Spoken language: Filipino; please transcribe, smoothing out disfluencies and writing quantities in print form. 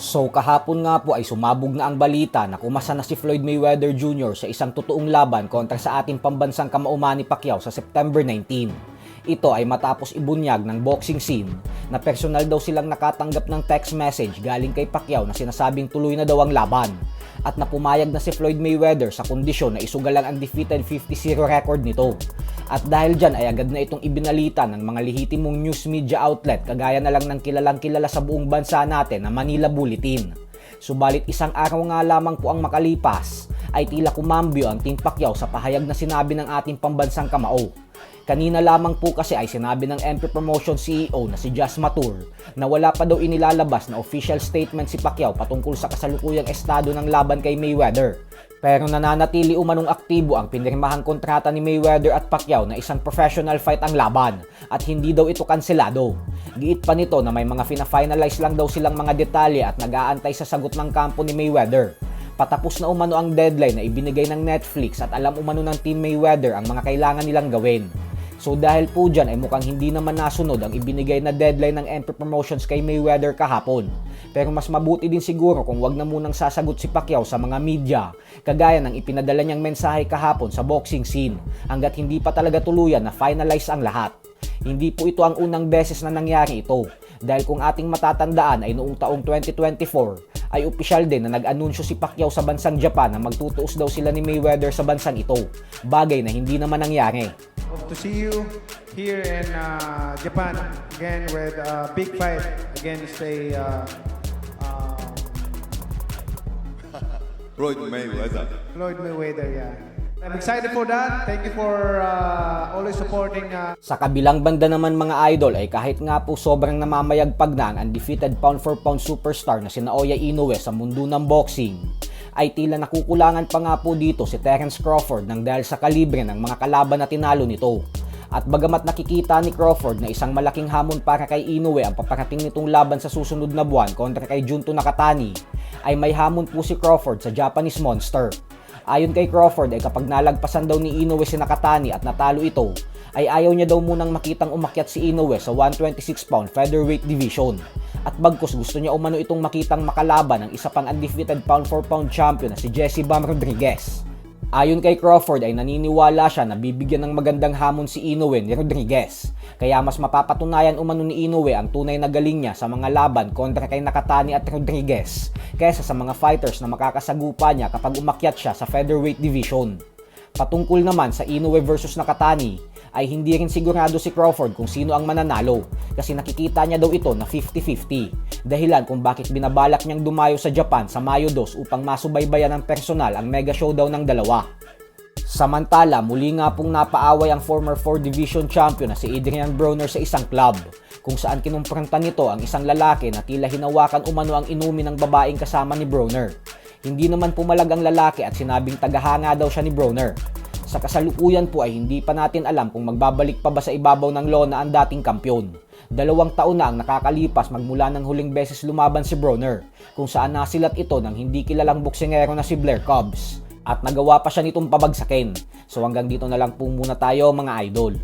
So kahapon nga po ay sumabog na ang balita na kumasa na si Floyd Mayweather Jr. sa isang totoong laban kontra sa ating pambansang kamao Manny Pacquiao sa September 19. Ito ay matapos ibunyag ng boxing scene na personal daw silang nakatanggap ng text message galing kay Pacquiao na sinasabing tuloy na daw ang laban at napumayag na si Floyd Mayweather sa kondisyon na isugal lang ang undefeated 50-0 record nito. At dahil dyan ay agad na itong ibinalita ng mga lehitimong news media outlet kagaya na lang ng kilalang kilala sa buong bansa natin na Manila Bulletin. Subalit isang araw nga lamang po ang makalipas ay tila kumambyo ang Team Pacquiao sa pahayag na sinabi ng ating pambansang kamao. Kanina lamang po kasi ay sinabi ng MP Promotion CEO na si Jazz Matur na wala pa daw inilalabas na official statement si Pacquiao patungkol sa kasalukuyang estado ng laban kay Mayweather. Pero nananatili umanong aktibo ang pinirmahang kontrata ni Mayweather at Pacquiao na isang professional fight ang laban at hindi daw ito kanselado. Giit pa nito na may mga fina-finalize lang daw silang mga detalye at nag-aantay sa sagot ng kampo ni Mayweather. Patapos na umano ang deadline na ibinigay ng Netflix at alam umano ng Team Mayweather ang mga kailangan nilang gawin. So dahil po dyan ay mukhang hindi naman nasunod ang ibinigay na deadline ng MP Promotions kay Mayweather kahapon. Pero mas mabuti din siguro kung wag na munang sasagot si Pacquiao sa mga media kagaya ng ipinadala niyang mensahe kahapon sa boxing scene hanggat hindi pa talaga tuluyan na finalize ang lahat. Hindi po ito ang unang beses na nangyari ito dahil kung ating matatandaan ay noong taong 2024 ay opisyal din na nag-anunsyo si Pacquiao sa bansang Japan na magtutuos daw sila ni Mayweather sa bansang ito, bagay na hindi naman nangyari. Hope to see you here in Japan again with a big fight against Floyd Mayweather. Floyd Mayweather. Yeah, I'm excited for that. Thank you for always supporting. Sa kabilang banda naman mga idol ay kahit nga po sobrang namamayagpag na ang undefeated pound-for-pound superstar na si Naoya Inoue sa mundo ng boxing, ay tila nakukulangan pa nga po dito si Terence Crawford nang dahil sa kalibre ng mga kalaban na tinalo nito. At bagamat nakikita ni Crawford na isang malaking hamon para kay Inoue ang paparating nitong laban sa susunod na buwan kontra kay Junto Nakatani, ay may hamon po si Crawford sa Japanese Monster. Ayon kay Crawford ay kapag nalagpasan daw ni Inoue si Nakatani at natalo ito, ay ayaw niya daw munang makitang umakyat si Inoue sa 126-pound featherweight division. At bagkus gusto niya umano itong makitang makalaban ng isa pang undefeated pound-for-pound champion na si Jesse Bam Rodriguez. Ayon kay Crawford ay naniniwala siya na bibigyan ng magandang hamon si Inoue ni Rodriguez. Kaya mas mapapatunayan umano ni Inoue ang tunay na galing niya sa mga laban kontra kay Nakatani at Rodriguez kaysa sa mga fighters na makakasagupa niya kapag umakyat siya sa featherweight division. Patungkol naman sa Inoue versus Nakatani ay hindi rin sigurado si Crawford kung sino ang mananalo kasi nakikita niya daw ito na 50-50. Dahilan kung bakit binabalak niyang dumayo sa Japan sa Mayo 2 upang masubaybayan ng personal ang mega showdown ng dalawa. Samantala, muli nga pong napaaway ang former 4 Division champion na si Adrian Broner sa isang club kung saan kinumpronta nito ang isang lalaki na tila hinawakan umano ang inumin ng babaeng kasama ni Broner. Hindi naman pumalag ang lalaki at sinabing tagahanga daw siya ni Broner. Sa kasalukuyan po ay hindi pa natin alam kung magbabalik pa ba sa ibabaw ng lona ang dating kampyon. 2 taon na ang nakakalipas magmula ng huling beses lumaban si Broner, kung saan nasilat ito ng hindi kilalang boksingero na si Blair Cobbs. At nagawa pa siya nitong pabagsakin. So hanggang dito na lang po muna tayo mga idol.